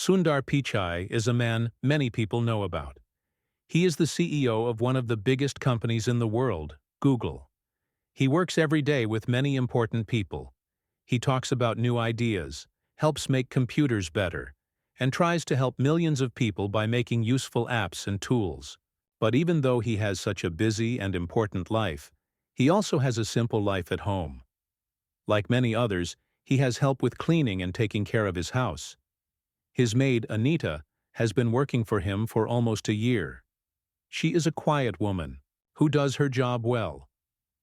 Sundar Pichai is a man many people know about. He is the CEO of one of the biggest companies in the world, Google. He works every day with many important people. He talks about new ideas, helps make computers better, and tries to help millions of people by making useful apps and tools. But even though he has such a busy and important life, he also has a simple life at home. Like many others, he has help with cleaning and taking care of his house. His maid, Anita, has been working for him for almost a year. She is a quiet woman who does her job well.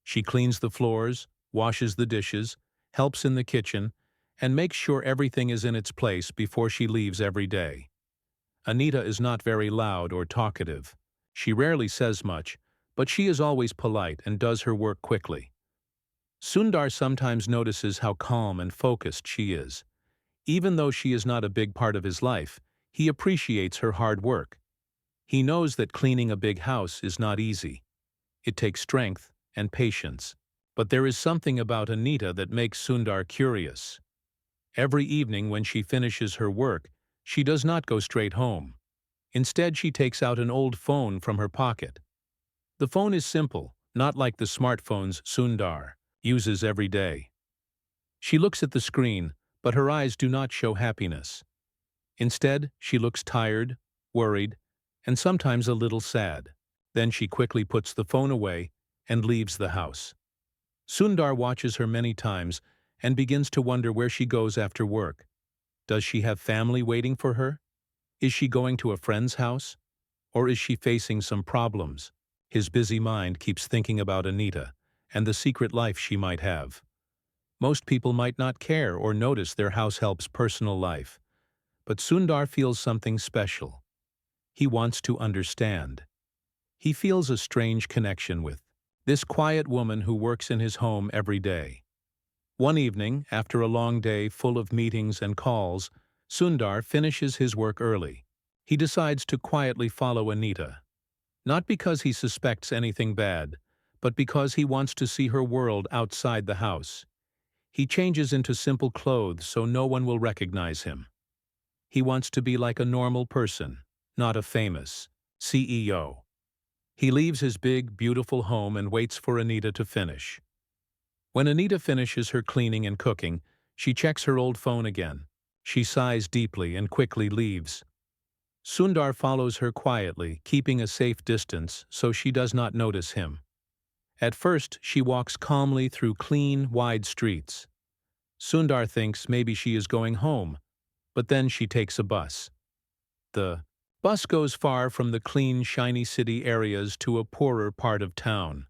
She cleans the floors, washes the dishes, helps in the kitchen, and makes sure everything is in its place before she leaves every day. Anita is not very loud or talkative. She rarely says much, but she is always polite and does her work quickly. Sundar sometimes notices how calm and focused she is. Even though she is not a big part of his life, he appreciates her hard work. He knows that cleaning a big house is not easy. It takes strength and patience. But there is something about Anita that makes Sundar curious. Every evening when she finishes her work, she does not go straight home. Instead, she takes out an old phone from her pocket. The phone is simple, not like the smartphones Sundar uses every day. She looks at the screen, but her eyes do not show happiness. Instead, she looks tired, worried, and sometimes a little sad. Then she quickly puts the phone away and leaves the house. Sundar watches her many times and begins to wonder where she goes after work. Does she have family waiting for her? Is she going to a friend's house? Or is she facing some problems? His busy mind keeps thinking about Anita and the secret life she might have. Most people might not care or notice their house help's personal life, but Sundar feels something special. He wants to understand. He feels a strange connection with this quiet woman who works in his home every day. One evening, after a long day full of meetings and calls, Sundar finishes his work early. He decides to quietly follow Anita. Not because he suspects anything bad, but because he wants to see her world outside the house. He changes into simple clothes so no one will recognize him. He wants to be like a normal person, not a famous CEO. He leaves his big, beautiful home and waits for Anita to finish. When Anita finishes her cleaning and cooking, she checks her old phone again. She sighs deeply and quickly leaves. Sundar follows her quietly, keeping a safe distance so she does not notice him. At first, she walks calmly through clean, wide streets. Sundar thinks maybe she is going home, but then she takes a bus. The bus goes far from the clean, shiny city areas to a poorer part of town.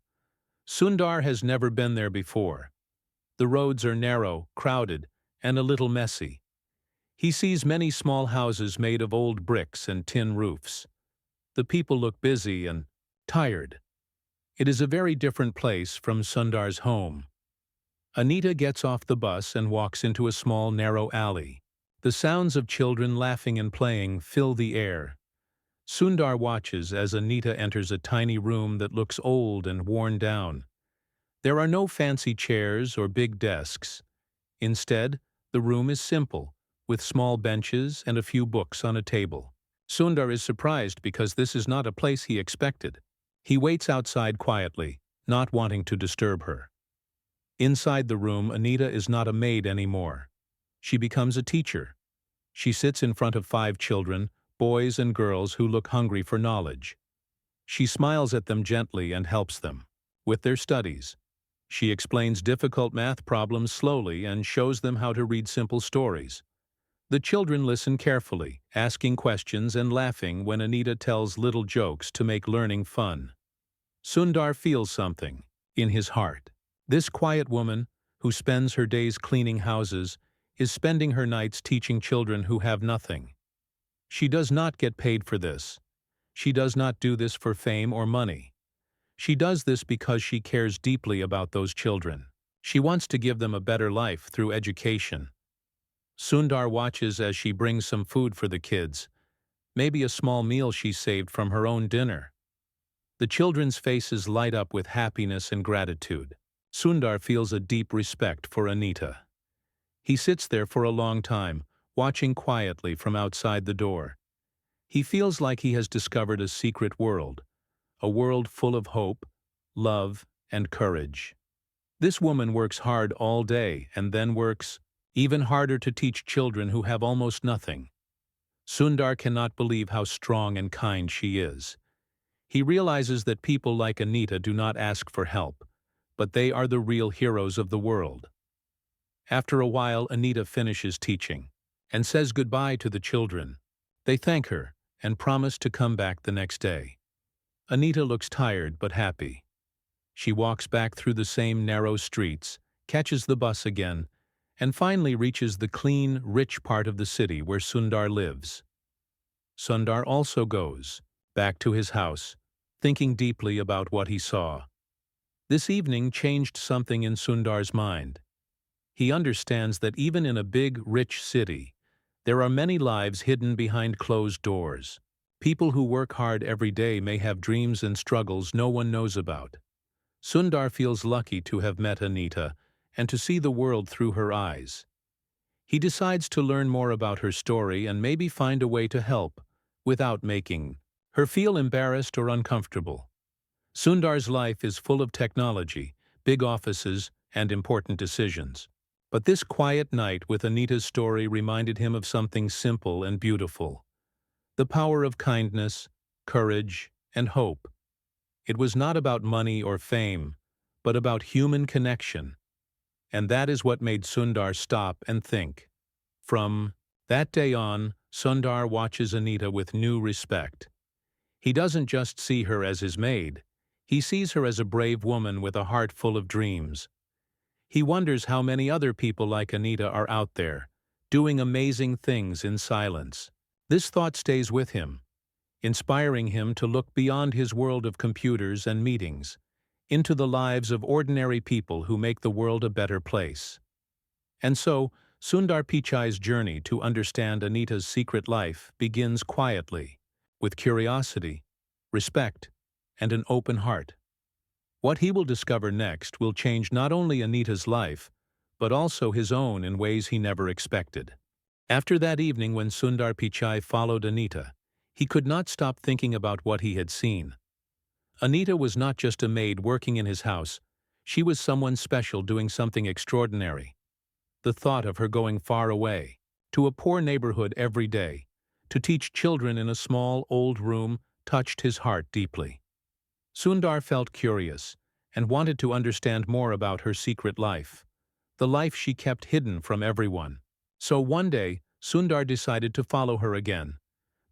Sundar has never been there before. The roads are narrow, crowded, and a little messy. He sees many small houses made of old bricks and tin roofs. The people look busy and tired. It is a very different place from Sundar's home. Anita gets off the bus and walks into a small, narrow alley. The sounds of children laughing and playing fill the air. Sundar watches as Anita enters a tiny room that looks old and worn down. There are no fancy chairs or big desks. Instead, the room is simple, with small benches and a few books on a table. Sundar is surprised because this is not a place he expected. He waits outside quietly, not wanting to disturb her. Inside the room, Anita is not a maid anymore. She becomes a teacher. She sits in front of 5 children, boys and girls who look hungry for knowledge. She smiles at them gently and helps them with their studies. She explains difficult math problems slowly and shows them how to read simple stories. The children listen carefully, asking questions and laughing when Anita tells little jokes to make learning fun. Sundar feels something in his heart. This quiet woman, who spends her days cleaning houses, is spending her nights teaching children who have nothing. She does not get paid for this. She does not do this for fame or money. She does this because she cares deeply about those children. She wants to give them a better life through education. Sundar watches as she brings some food for the kids, maybe a small meal she saved from her own dinner. The children's faces light up with happiness and gratitude. Sundar feels a deep respect for Anita. He sits there for a long time, watching quietly from outside the door. He feels like he has discovered a secret world, a world full of hope, love, and courage. This woman works hard all day and then works even harder to teach children who have almost nothing. Sundar cannot believe how strong and kind she is. He realizes that people like Anita do not ask for help, but they are the real heroes of the world. After a while, Anita finishes teaching and says goodbye to the children. They thank her and promise to come back the next day. Anita looks tired but happy. She walks back through the same narrow streets, catches the bus again, and finally reaches the clean, rich part of the city where Sundar lives. Sundar also goes back to his house, thinking deeply about what he saw. This evening changed something in Sundar's mind. He understands that even in a big, rich city, there are many lives hidden behind closed doors. People who work hard every day may have dreams and struggles no one knows about. Sundar feels lucky to have met Anita and to see the world through her eyes. He decides to learn more about her story and maybe find a way to help, without making her feel embarrassed or uncomfortable. Sundar's life is full of technology, big offices, and important decisions. But this quiet night with Anita's story reminded him of something simple and beautiful: the power of kindness, courage, and hope. It was not about money or fame, but about human connection. And that is what made Sundar stop and think. From that day on, Sundar watches Anita with new respect. He doesn't just see her as his maid, he sees her as a brave woman with a heart full of dreams. He wonders how many other people like Anita are out there, doing amazing things in silence. This thought stays with him, inspiring him to look beyond his world of computers and meetings, into the lives of ordinary people who make the world a better place. And so, Sundar Pichai's journey to understand Anita's secret life begins quietly, with curiosity, respect, and an open heart. What he will discover next will change not only Anita's life, but also his own in ways he never expected. After that evening when Sundar Pichai followed Anita, he could not stop thinking about what he had seen. Anita was not just a maid working in his house, she was someone special doing something extraordinary. The thought of her going far away, to a poor neighborhood every day, to teach children in a small, old room, touched his heart deeply. Sundar felt curious and wanted to understand more about her secret life, the life she kept hidden from everyone. So one day, Sundar decided to follow her again,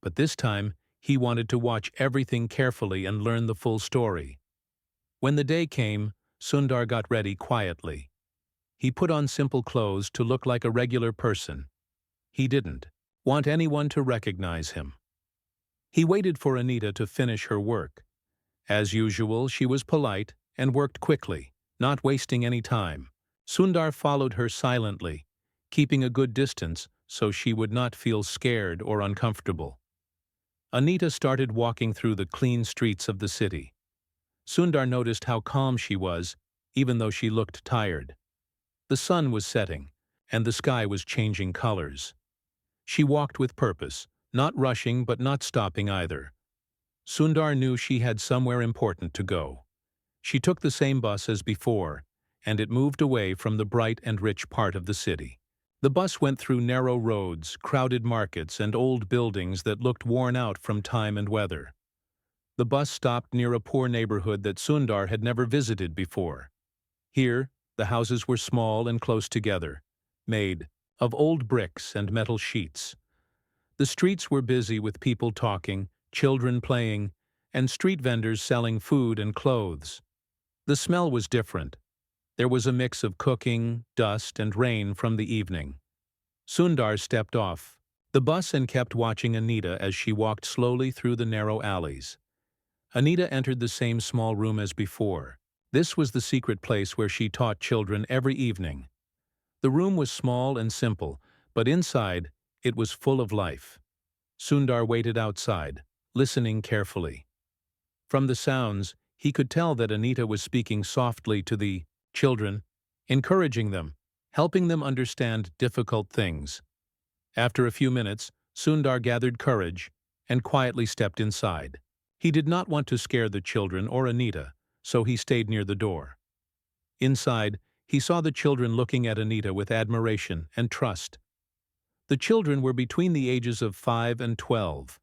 but this time he wanted to watch everything carefully and learn the full story. When the day came, Sundar got ready quietly. He put on simple clothes to look like a regular person. He didn't want anyone to recognize him. He waited for Anita to finish her work. As usual, she was polite and worked quickly, not wasting any time. Sundar followed her silently, keeping a good distance so she would not feel scared or uncomfortable. Anita started walking through the clean streets of the city. Sundar noticed how calm she was, even though she looked tired. The sun was setting, and the sky was changing colors. She walked with purpose, not rushing but not stopping either. Sundar knew she had somewhere important to go. She took the same bus as before, and it moved away from the bright and rich part of the city. The bus went through narrow roads, crowded markets, and old buildings that looked worn out from time and weather. The bus stopped near a poor neighborhood that Sundar had never visited before. Here, the houses were small and close together, made of old bricks and metal sheets. The streets were busy with people talking, children playing, and street vendors selling food and clothes. The smell was different. There was a mix of cooking, dust, and rain from the evening. Sundar stepped off the bus and kept watching Anita as she walked slowly through the narrow alleys. Anita entered the same small room as before. This was the secret place where she taught children every evening. The room was small and simple, but inside, it was full of life. Sundar waited outside, listening carefully. From the sounds, he could tell that Anita was speaking softly to the children, encouraging them, helping them understand difficult things. After a few minutes, Sundar gathered courage and quietly stepped inside. He did not want to scare the children or Anita, so he stayed near the door. Inside, he saw the children looking at Anita with admiration and trust. The children were between the ages of 5 and 12.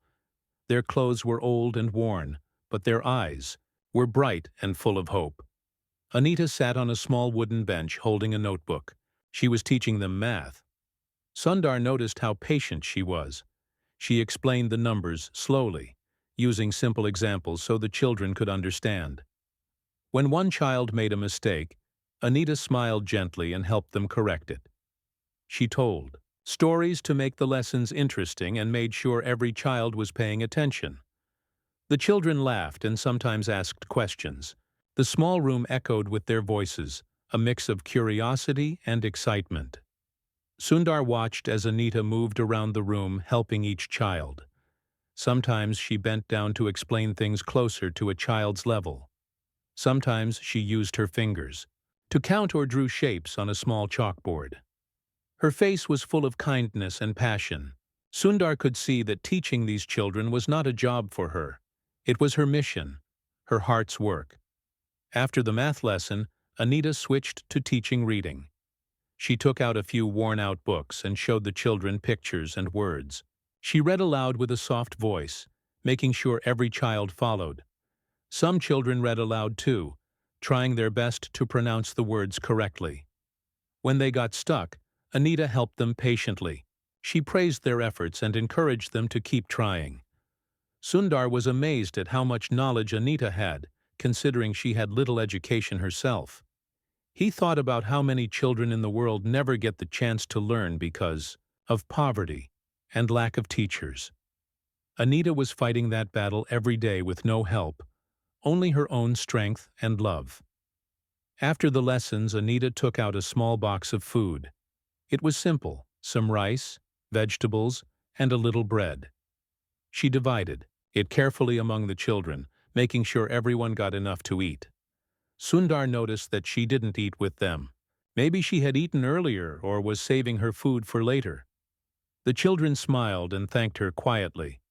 Their clothes were old and worn, but their eyes were bright and full of hope. Anita sat on a small wooden bench holding a notebook. She was teaching them math. Sundar noticed how patient she was. She explained the numbers slowly, using simple examples so the children could understand. When one child made a mistake, Anita smiled gently and helped them correct it. She told stories to make the lessons interesting and made sure every child was paying attention. The children laughed and sometimes asked questions. The small room echoed with their voices, a mix of curiosity and excitement. Sundar watched as Anita moved around the room, helping each child. Sometimes she bent down to explain things closer to a child's level. Sometimes she used her fingers to count or drew shapes on a small chalkboard. Her face was full of kindness and passion. Sundar could see that teaching these children was not a job for her. It was her mission, her heart's work. After the math lesson, Anita switched to teaching reading. She took out a few worn-out books and showed the children pictures and words. She read aloud with a soft voice, making sure every child followed. Some children read aloud too, trying their best to pronounce the words correctly. When they got stuck, Anita helped them patiently. She praised their efforts and encouraged them to keep trying. Sundar was amazed at how much knowledge Anita had, considering she had little education herself. He thought about how many children in the world never get the chance to learn because of poverty and lack of teachers. Anita was fighting that battle every day with no help, only her own strength and love. After the lessons, Anita took out a small box of food. It was simple, some rice, vegetables, and a little bread. She divided it carefully among the children, making sure everyone got enough to eat. Sundar noticed that she didn't eat with them. Maybe she had eaten earlier or was saving her food for later. The children smiled and thanked her quietly.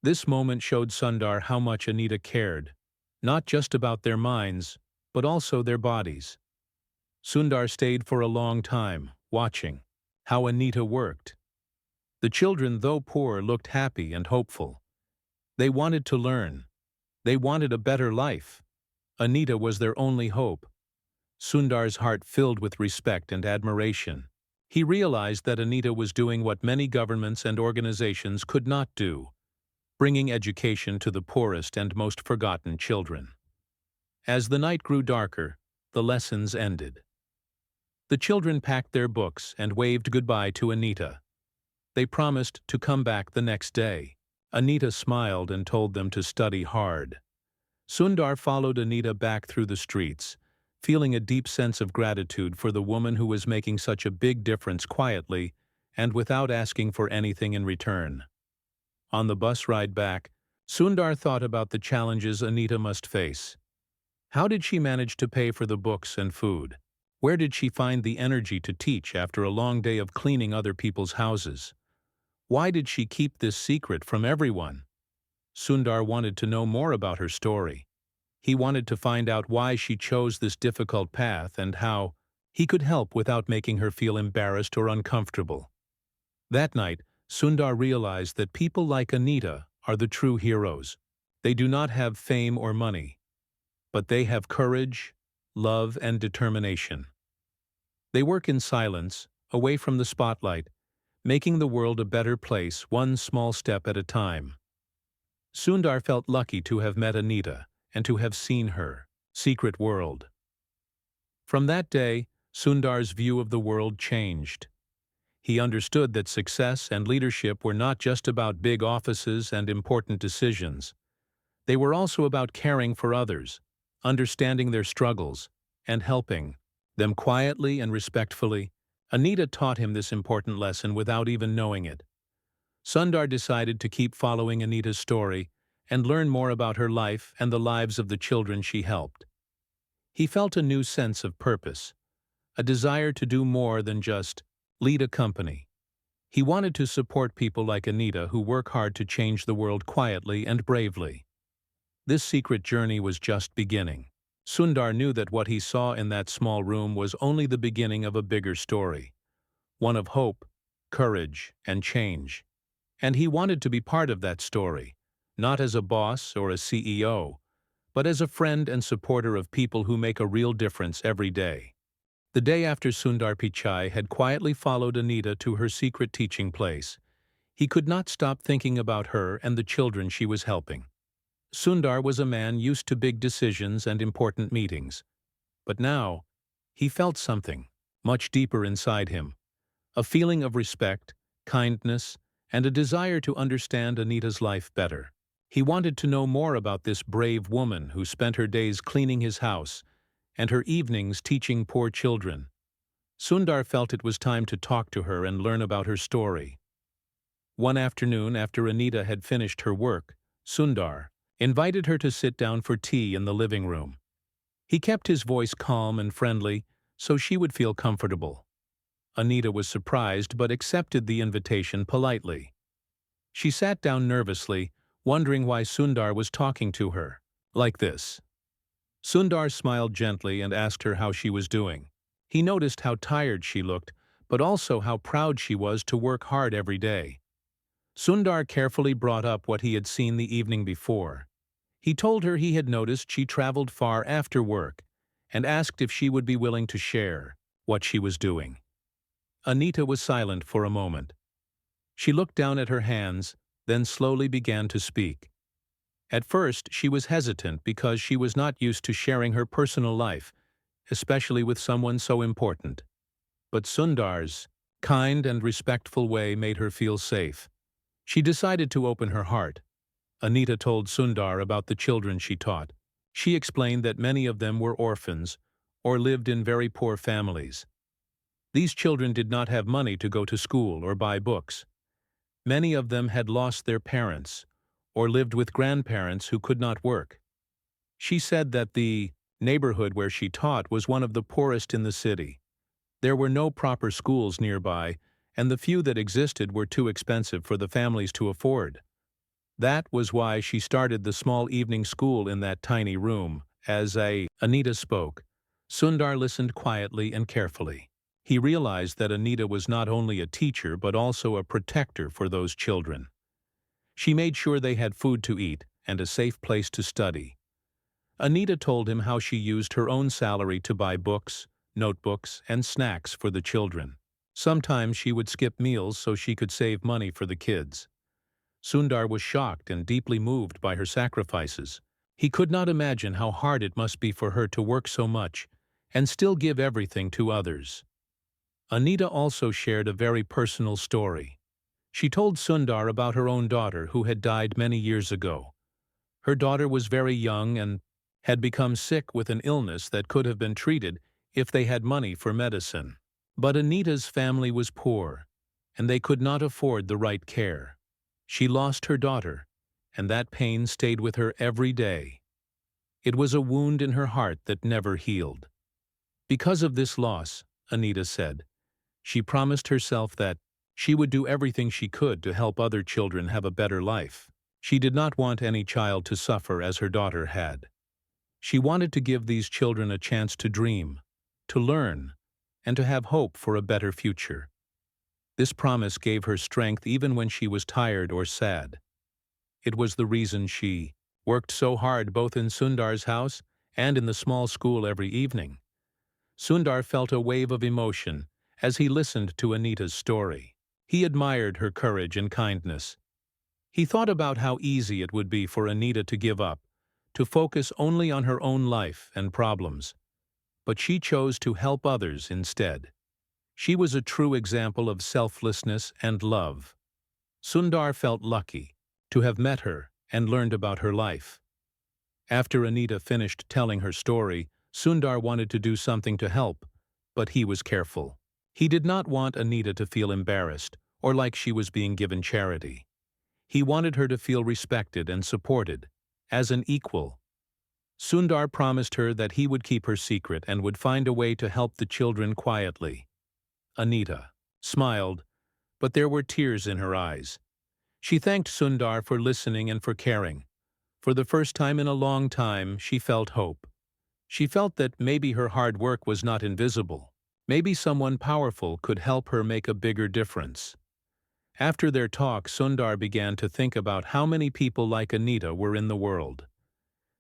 This moment showed Sundar how much Anita cared, not just about their minds, but also their bodies. Sundar stayed for a long time, watching how Anita worked. The children, though poor, looked happy and hopeful. They wanted to learn. They wanted a better life. Anita was their only hope. Sundar's heart filled with respect and admiration. He realized that Anita was doing what many governments and organizations could not do, bringing education to the poorest and most forgotten children. As the night grew darker, the lessons ended. The children packed their books and waved goodbye to Anita. They promised to come back the next day. Anita smiled and told them to study hard. Sundar followed Anita back through the streets, feeling a deep sense of gratitude for the woman who was making such a big difference quietly and without asking for anything in return. On the bus ride back, Sundar thought about the challenges Anita must face. How did she manage to pay for the books and food? Where did she find the energy to teach after a long day of cleaning other people's houses? Why did she keep this secret from everyone? Sundar wanted to know more about her story. He wanted to find out why she chose this difficult path and how he could help without making her feel embarrassed or uncomfortable. That night, Sundar realized that people like Anita are the true heroes. They do not have fame or money, but they have courage, love, and determination. They work in silence, away from the spotlight, making the world a better place one small step at a time. Sundar felt lucky to have met Anita and to have seen her secret world. From that day, Sundar's view of the world changed. He understood that success and leadership were not just about big offices and important decisions. They were also about caring for others, understanding their struggles, and helping them quietly and respectfully. Anita taught him this important lesson without even knowing it. Sundar decided to keep following Anita's story and learn more about her life and the lives of the children she helped. He felt a new sense of purpose, a desire to do more than just lead a company. He wanted to support people like Anita who work hard to change the world quietly and bravely. This secret journey was just beginning. Sundar knew that what he saw in that small room was only the beginning of a bigger story, one of hope, courage, and change. And he wanted to be part of that story, not as a boss or a CEO, but as a friend and supporter of people who make a real difference every day. The day after Sundar Pichai had quietly followed Anita to her secret teaching place, he could not stop thinking about her and the children she was helping. Sundar was a man used to big decisions and important meetings. But now, he felt something, much deeper inside him, a feeling of respect, kindness, and a desire to understand Anita's life better. He wanted to know more about this brave woman who spent her days cleaning his house and her evenings teaching poor children. Sundar felt it was time to talk to her and learn about her story. One afternoon, after Anita had finished her work, Sundar invited her to sit down for tea in the living room. He kept his voice calm and friendly so she would feel comfortable. Anita was surprised but accepted the invitation politely. She sat down nervously, wondering why Sundar was talking to her like this. Sundar smiled gently and asked her how she was doing. He noticed how tired she looked, but also how proud she was to work hard every day. Sundar carefully brought up what he had seen the evening before. He told her he had noticed she traveled far after work and asked if she would be willing to share what she was doing. Anita was silent for a moment. She looked down at her hands, then slowly began to speak. At first, she was hesitant because she was not used to sharing her personal life, especially with someone so important. But Sundar's kind and respectful way made her feel safe. She decided to open her heart. Anita told Sundar about the children she taught. She explained that many of them were orphans or lived in very poor families. These children did not have money to go to school or buy books. Many of them had lost their parents or lived with grandparents who could not work. She said that the neighborhood where she taught was one of the poorest in the city. There were no proper schools nearby, and the few that existed were too expensive for the families to afford. That was why she started the small evening school in that tiny room. As Anita spoke, Sundar listened quietly and carefully. He realized that Anita was not only a teacher but also a protector for those children. She made sure they had food to eat and a safe place to study. Anita told him how she used her own salary to buy books, notebooks, and snacks for the children. Sometimes she would skip meals so she could save money for the kids. Sundar was shocked and deeply moved by her sacrifices. He could not imagine how hard it must be for her to work so much and still give everything to others. Anita also shared a very personal story. She told Sundar about her own daughter who had died many years ago. Her daughter was very young and had become sick with an illness that could have been treated if they had money for medicine. But Anita's family was poor, and they could not afford the right care. She lost her daughter, and that pain stayed with her every day. It was a wound in her heart that never healed. Because of this loss, Anita said, she promised herself that she would do everything she could to help other children have a better life. She did not want any child to suffer as her daughter had. She wanted to give these children a chance to dream, to learn, and to have hope for a better future. This promise gave her strength even when she was tired or sad. It was the reason she worked so hard both in Sundar's house and in the small school every evening. Sundar felt a wave of emotion as he listened to Anita's story. He admired her courage and kindness. He thought about how easy it would be for Anita to give up, to focus only on her own life and problems. But she chose to help others instead. She was a true example of selflessness and love. Sundar felt lucky to have met her and learned about her life. After Anita finished telling her story, Sundar wanted to do something to help, but he was careful. He did not want Anita to feel embarrassed or like she was being given charity. He wanted her to feel respected and supported, as an equal. Sundar promised her that he would keep her secret and would find a way to help the children quietly. Anita smiled, but there were tears in her eyes. She thanked Sundar for listening and for caring. For the first time in a long time, she felt hope. She felt that maybe her hard work was not invisible. Maybe someone powerful could help her make a bigger difference. After their talk, Sundar began to think about how many people like Anita were in the world.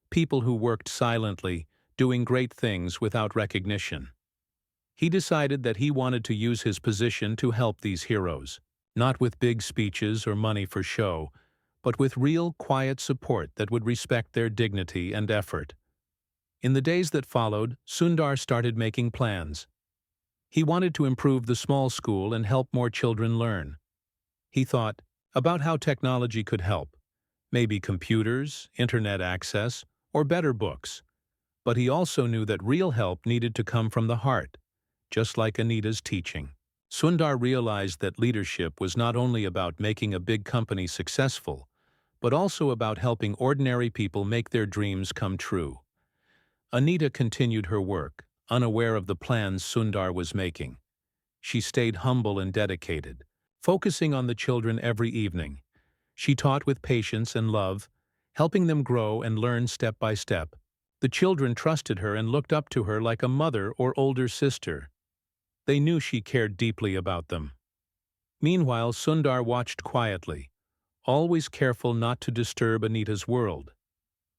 People who worked silently, doing great things without recognition. He decided that he wanted to use his position to help these heroes, not with big speeches or money for show, but with real, quiet support that would respect their dignity and effort. In the days that followed, Sundar started making plans. He wanted to improve the small school and help more children learn. He thought about how technology could help, maybe computers, internet access, or better books. But he also knew that real help needed to come from the heart, just like Anita's teaching. Sundar realized that leadership was not only about making a big company successful, but also about helping ordinary people make their dreams come true. Anita continued her work, unaware of the plans Sundar was making. She stayed humble and dedicated, focusing on the children every evening. She taught with patience and love, helping them grow and learn step by step. The children trusted her and looked up to her like a mother or older sister. They knew she cared deeply about them. Meanwhile, Sundar watched quietly, always careful not to disturb Anita's world.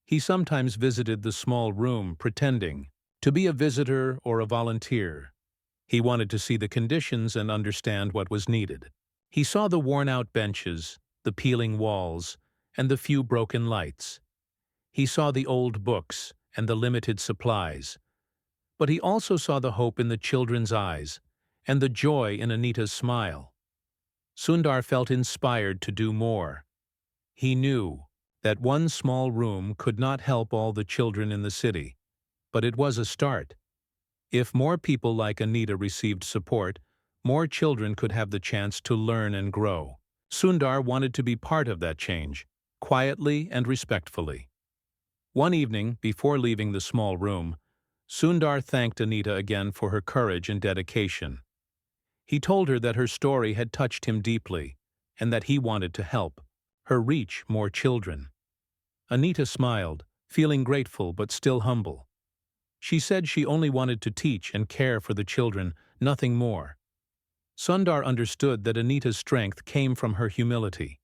He sometimes visited the small room, pretending to be a visitor or a volunteer. He wanted to see the conditions and understand what was needed. He saw the worn-out benches, the peeling walls, and the few broken lights. He saw the old books and the limited supplies. But he also saw the hope in the children's eyes and the joy in Anita's smile. Sundar felt inspired to do more. He knew that one small room could not help all the children in the city, but it was a start. If more people like Anita received support, more children could have the chance to learn and grow. Sundar wanted to be part of that change, quietly and respectfully. One evening, before leaving the small room, Sundar thanked Anita again for her courage and dedication. He told her that her story had touched him deeply, and that he wanted to help her reach more children. Anita smiled, feeling grateful but still humble. She said she only wanted to teach and care for the children, nothing more. Sundar understood that Anita's strength came from her humility.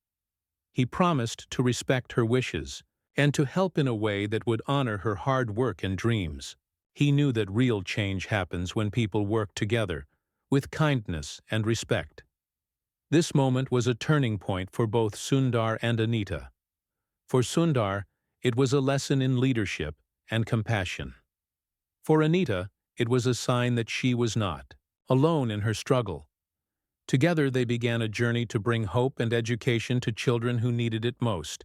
He promised to respect her wishes and to help in a way that would honor her hard work and dreams. He knew that real change happens when people work together, with kindness and respect. This moment was a turning point for both Sundar and Anita. For Sundar, it was a lesson in leadership and compassion. For Anita, it was a sign that she was not alone in her struggle. Together they began a journey to bring hope and education to children who needed it most.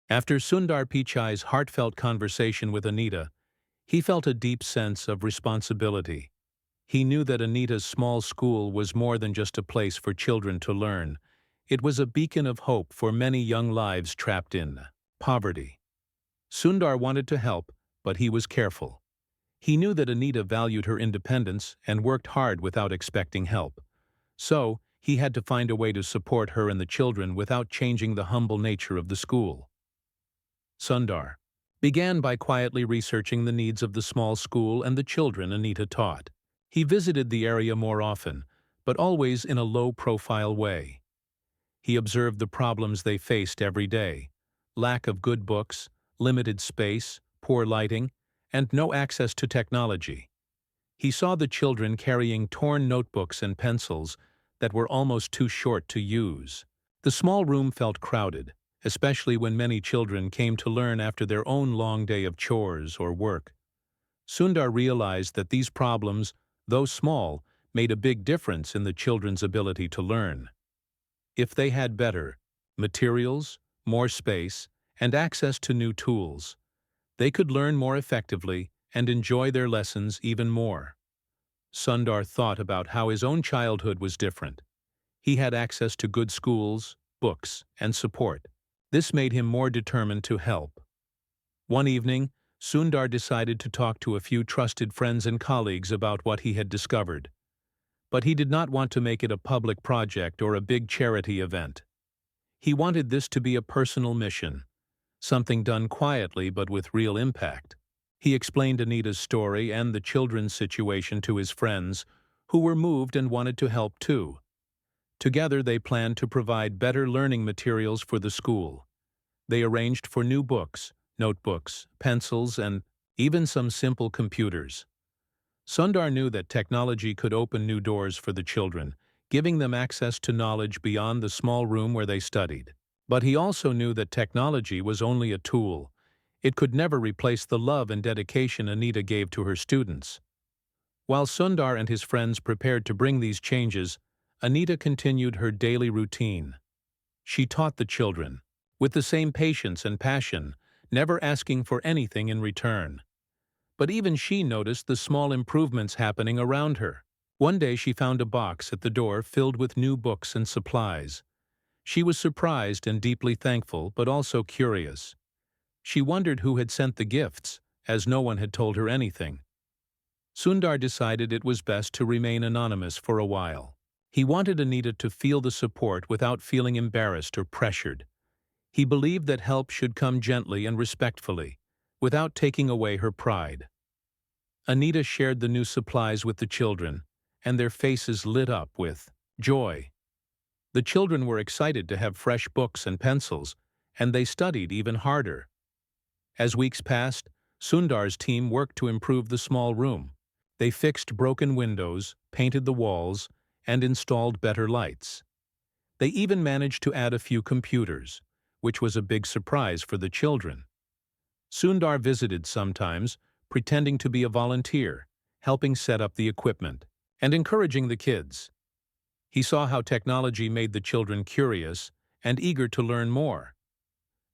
After Sundar Pichai's heartfelt conversation with Anita, he felt a deep sense of responsibility. He knew that Anita's small school was more than just a place for children to learn. It was a beacon of hope for many young lives trapped in poverty. Sundar wanted to help, but he was careful. He knew that Anita valued her independence and worked hard without expecting help. So, he had to find a way to support her and the children without changing the humble nature of the school. Sundar began by quietly researching the needs of the small school and the children Anita taught. He visited the area more often, but always in a low-profile way. He observed the problems they faced every day: lack of good books, limited space, poor lighting, and no access to technology. He saw the children carrying torn notebooks and pencils that were almost too short to use. The small room felt crowded, especially when many children came to learn after their own long day of chores or work. Sundar realized that these problems, though small, made a big difference in the children's ability to learn. If they had better materials, more space, and access to new tools, they could learn more effectively and enjoy their lessons even more. Sundar thought about how his own childhood was different. He had access to good schools, books, and support. This made him more determined to help. One evening, Sundar decided to talk to a few trusted friends and colleagues about what he had discovered. But he did not want to make it a public project or a big charity event. He wanted this to be a personal mission, something done quietly but with real impact. He explained Anita's story and the children's situation to his friends, who were moved and wanted to help too. Together they planned to provide better learning materials for the school. They arranged for new books, notebooks, pencils, and even some simple computers. Sundar knew that technology could open new doors for the children, giving them access to knowledge beyond the small room where they studied. But he also knew that technology was only a tool. It could never replace the love and dedication Anita gave to her students. While Sundar and his friends prepared to bring these changes, Anita continued her daily routine. She taught the children, with the same patience and passion, never asking for anything in return. But even she noticed the small improvements happening around her. One day she found a box at the door filled with new books and supplies. She was surprised and deeply thankful, but also curious. She wondered who had sent the gifts, as no one had told her anything. Sundar decided it was best to remain anonymous for a while. He wanted Anita to feel the support without feeling embarrassed or pressured. He believed that help should come gently and respectfully, without taking away her pride. Anita shared the new supplies with the children, and their faces lit up with joy. The children were excited to have fresh books and pencils, and they studied even harder. As weeks passed, Sundar's team worked to improve the small room. They fixed broken windows, painted the walls, and installed better lights. They even managed to add a few computers, which was a big surprise for the children. Sundar visited sometimes, pretending to be a volunteer, helping set up the equipment, and encouraging the kids. He saw how technology made the children curious and eager to learn more.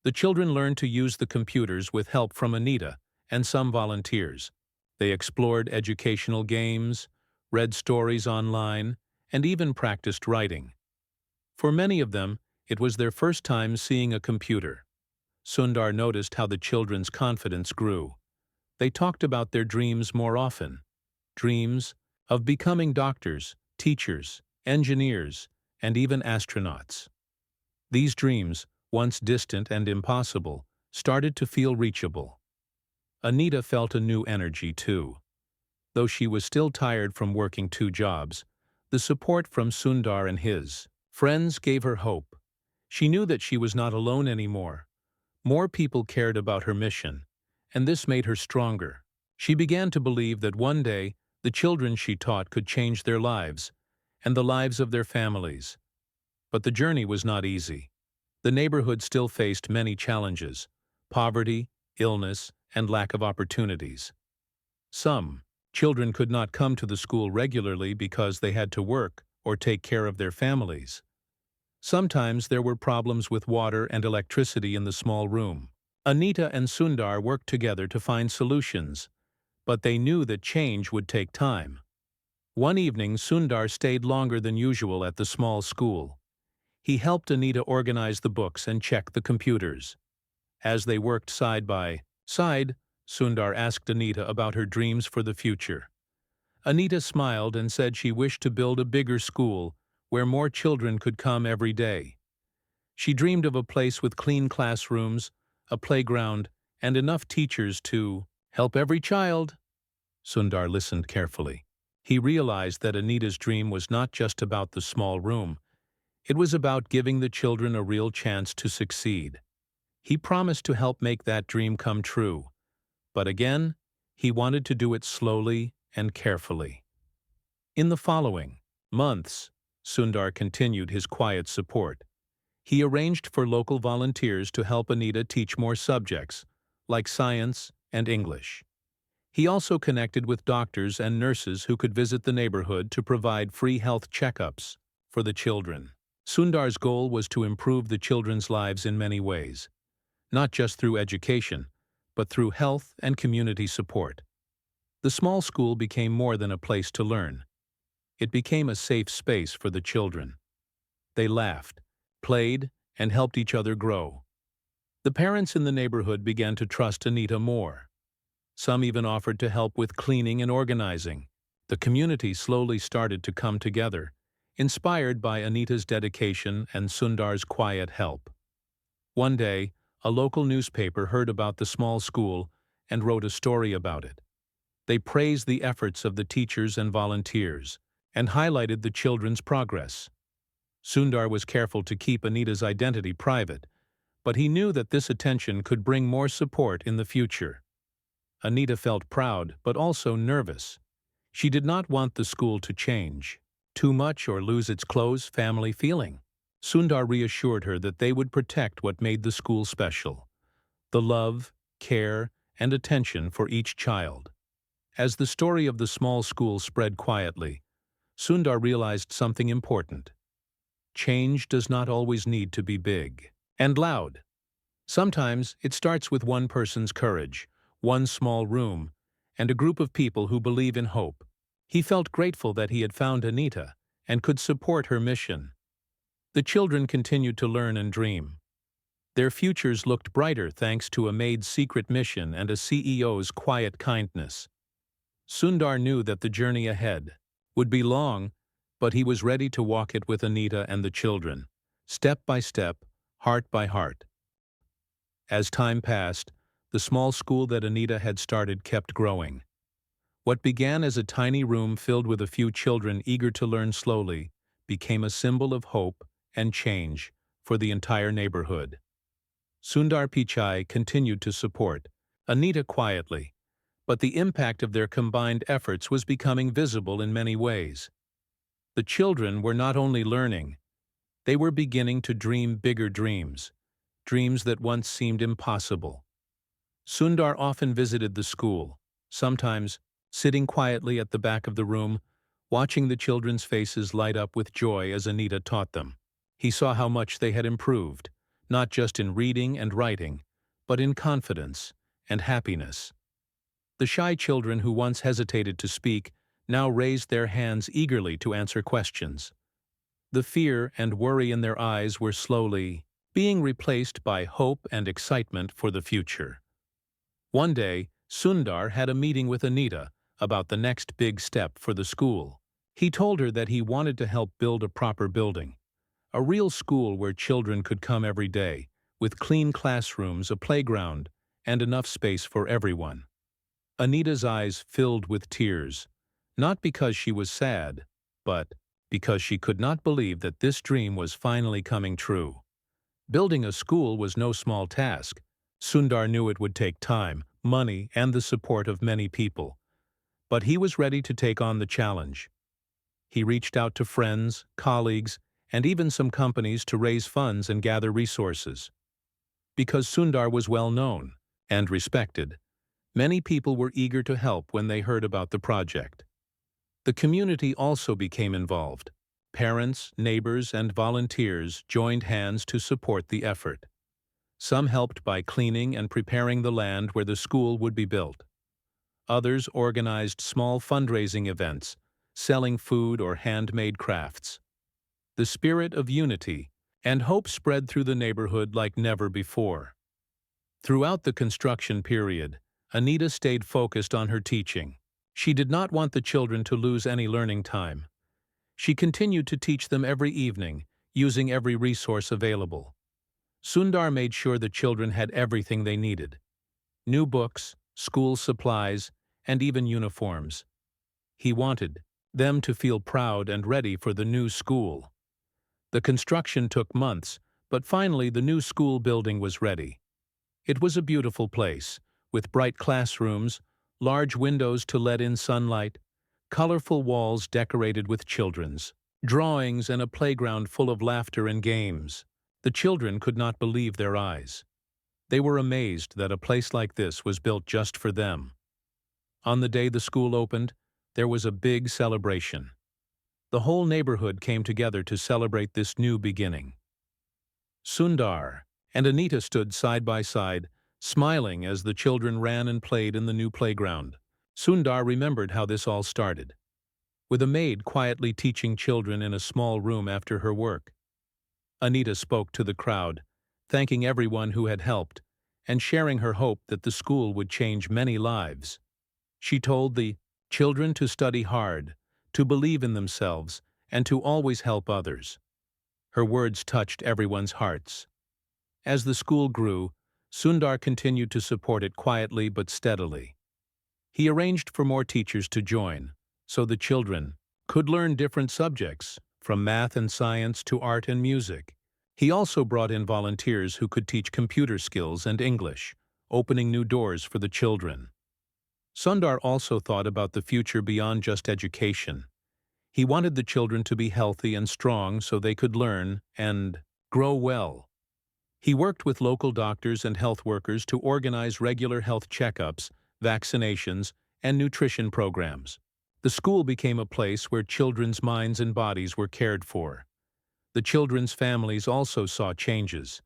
The children learned to use the computers with help from Anita and some volunteers. They explored educational games, read stories online, and even practiced writing. For many of them, it was their first time seeing a computer. Sundar noticed how the children's confidence grew. They talked about their dreams more often. Dreams of becoming doctors, teachers, engineers, and even astronauts. These dreams, once distant and impossible, started to feel reachable. Anita felt a new energy too. Though she was still tired from working 2 jobs, the support from Sundar and his friends gave her hope. She knew that she was not alone anymore. More people cared about her mission, and this made her stronger. She began to believe that one day the children she taught could change their lives, and the lives of their families. But the journey was not easy. The neighborhood still faced many challenges: poverty, illness, and lack of opportunities. Some children could not come to the school regularly because they had to work or take care of their families. Sometimes there were problems with water and electricity in the small room. Anita and Sundar worked together to find solutions, but they knew that change would take time. One evening, Sundar stayed longer than usual at the small school. He helped Anita organize the books and check the computers. As they worked side by side, Sundar asked Anita about her dreams for the future. Anita smiled and said she wished to build a bigger school where more children could come every day. She dreamed of a place with clean classrooms, a playground, and enough teachers to help every child. Sundar listened carefully. He realized that Anita's dream was not just about the small room. It was about giving the children a real chance to succeed. He promised to help make that dream come true. But again, he wanted to do it slowly and carefully. In the following months, Sundar continued his quiet support. He arranged for local volunteers to help Anita teach more subjects, like science and English. He also connected with doctors and nurses who could visit the neighborhood to provide free health checkups for the children. Sundar's goal was to improve the children's lives in many ways, not just through education, but through health and community support. The small school became more than a place to learn. It became a safe space for the children. They laughed, played, and helped each other grow. The parents in the neighborhood began to trust Anita more. Some even offered to help with cleaning and organizing. The community slowly started to come together, inspired by Anita's dedication and Sundar's quiet help. One day, a local newspaper heard about the small school and wrote a story about it. They praised the efforts of the teachers and volunteers and highlighted the children's progress. Sundar was careful to keep Anita's identity private, but he knew that this attention could bring more support in the future. Anita felt proud but also nervous. She did not want the school to change too much or lose its close family feeling. Sundar reassured her that they would protect what made the school special: the love, care, and attention for each child. As the story of the small school spread quietly, Sundar realized something important. Change does not always need to be big and loud. Sometimes it starts with one person's courage, one small room, and a group of people who believe in hope. He felt grateful that he had found Anita and could support her mission. The children continued to learn and dream. Their futures looked brighter thanks to a Maid's secret mission and a CEO's quiet kindness. Sundar knew that the journey ahead would be long, but he was ready to walk it with Anita and the children, step by step, heart by heart. As time passed, the small school that Anita had started kept growing. What began as a tiny room filled with a few children eager to learn slowly became a symbol of hope and change for the entire neighborhood. Sundar Pichai continued to support Anita quietly, but the impact of their combined efforts was becoming visible in many ways. The children were not only learning, they were beginning to dream bigger dreams, dreams that once seemed impossible. Sundar often visited the school, sometimes sitting quietly at the back of the room, watching the children's faces light up with joy as Anita taught them. He saw how much they had improved, not just in reading and writing, but in confidence and happiness. The shy children who once hesitated to speak now raised their hands eagerly to answer questions. The fear and worry in their eyes were slowly being replaced by hope and excitement for the future. One day, Sundar had a meeting with Anita about the next big step for the school. He told her that he wanted to help build a proper building, a real school where children could come every day, with clean classrooms, a playground, and enough space for everyone. Anita's eyes filled with tears, not because she was sad, but because she could not believe that this dream was finally coming true. Building a school was no small task. Sundar knew it would take time, money, and the support of many people. But he was ready to take on the challenge. He reached out to friends, colleagues, and even some companies to raise funds and gather resources. Because Sundar was well known and respected, many people were eager to help when they heard about the project. The community also became involved. Parents, neighbors, and volunteers joined hands to support the effort. Some helped by cleaning and preparing the land where the school would be built. Others organized small fundraising events, selling food or handmade crafts. The spirit of unity and hope spread through the neighborhood like never before. Throughout the construction period, Anita stayed focused on her teaching. She did not want the children to lose any learning time. She continued to teach them every evening, using every resource available. Sundar made sure the children had everything they needed: new books, school supplies, and even uniforms. He wanted them to feel proud and ready for the new school. The construction took months, but finally the new school building was ready. It was a beautiful place, with bright classrooms, large windows to let in sunlight, colorful walls decorated with children's drawings, and a playground full of laughter and games. The children could not believe their eyes. They were amazed that a place like this was built just for them. On the day the school opened, there was a big celebration. The whole neighborhood came together to celebrate this new beginning. Sundar and Anita stood side by side, smiling as the children ran and played in the new playground. Sundar remembered how this all started, with a maid quietly teaching children in a small room after her work. Anita spoke to the crowd, thanking everyone who had helped, and sharing her hope that the school would change many lives. She told the children to study hard, to believe in themselves, and to always help others. Her words touched everyone's hearts. As the school grew, Sundar continued to support it quietly but steadily. He arranged for more teachers to join, so the children could learn different subjects, from math and science to art and music. He also brought in volunteers who could teach computer skills and English, opening new doors for the children. Sundar also thought about the future beyond just education. He wanted the children to be healthy and strong so they could learn and grow well. He worked with local doctors and health workers to organize regular health checkups, vaccinations, and nutrition programs. The school became a place where children's minds and bodies were cared for. The children's families also saw changes.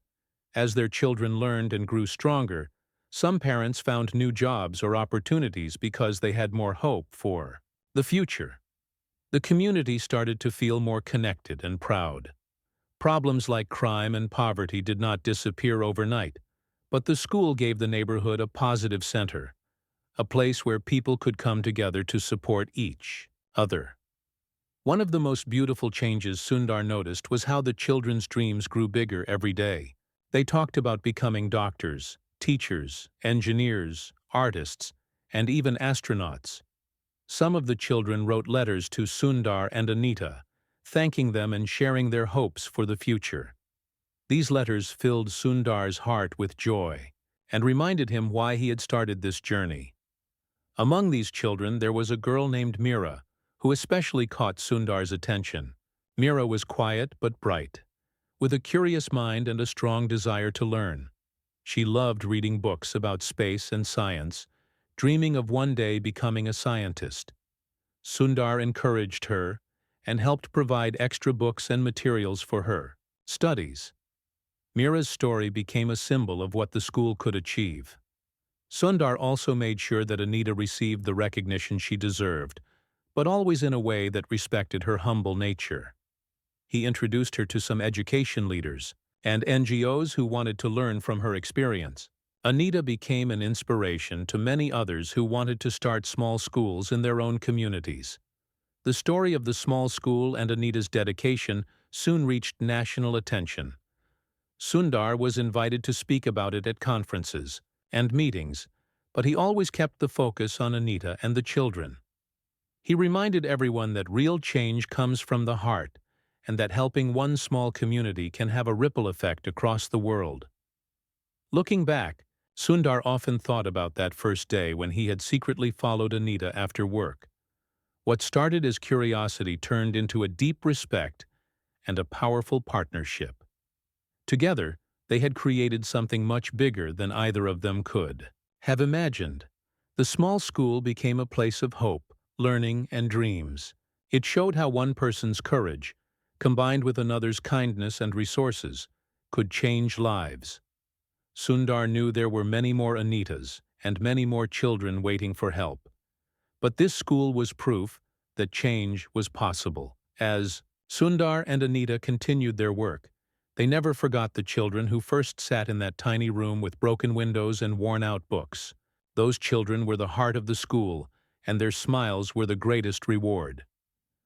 As their children learned and grew stronger, some parents found new jobs or opportunities because they had more hope for the future. The community started to feel more connected and proud. Problems like crime and poverty did not disappear overnight, but the school gave the neighborhood a positive center, a place where people could come together to support each other. One of the most beautiful changes Sundar noticed was how the children's dreams grew bigger every day. They talked about becoming doctors, teachers, engineers, artists, and even astronauts. Some of the children wrote letters to Sundar and Anita, thanking them and sharing their hopes for the future. These letters filled Sundar's heart with joy and reminded him why he had started this journey. Among these children there was a girl named Meera, who especially caught Sundar's attention. Meera was quiet but bright, with a curious mind and a strong desire to learn. She loved reading books about space and science, dreaming of one day becoming a scientist. Sundar encouraged her and helped provide extra books and materials for her studies. Meera's story became a symbol of what the school could achieve. Sundar also made sure that Anita received the recognition she deserved, but always in a way that respected her humble nature. He introduced her to some education leaders and NGOs who wanted to learn from her experience. Anita became an inspiration to many others who wanted to start small schools in their own communities. The story of the small school and Anita's dedication soon reached national attention. Sundar was invited to speak about it at conferences and meetings, but he always kept the focus on Anita and the children. He reminded everyone that real change comes from the heart and that helping one small community can have a ripple effect across the world. Looking back, Sundar often thought about that first day when he had secretly followed Anita after work. What started as curiosity turned into a deep respect and a powerful partnership. Together, they had created something much bigger than either of them could have imagined. The small school became a place of hope, learning, and dreams. It showed how one person's courage, combined with another's kindness and resources, could change lives. Sundar knew there were many more Anitas and many more children waiting for help. But this school was proof that change was possible. As Sundar and Anita continued their work, they never forgot the children who first sat in that tiny room with broken windows and worn-out books. Those children were the heart of the school, and their smiles were the greatest reward.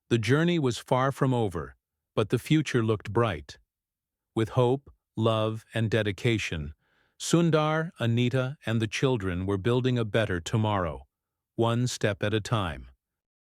The journey was far from over, but the future looked bright. With hope, love, and dedication, Sundar, Anita, and the children were building a better tomorrow, one step at a time.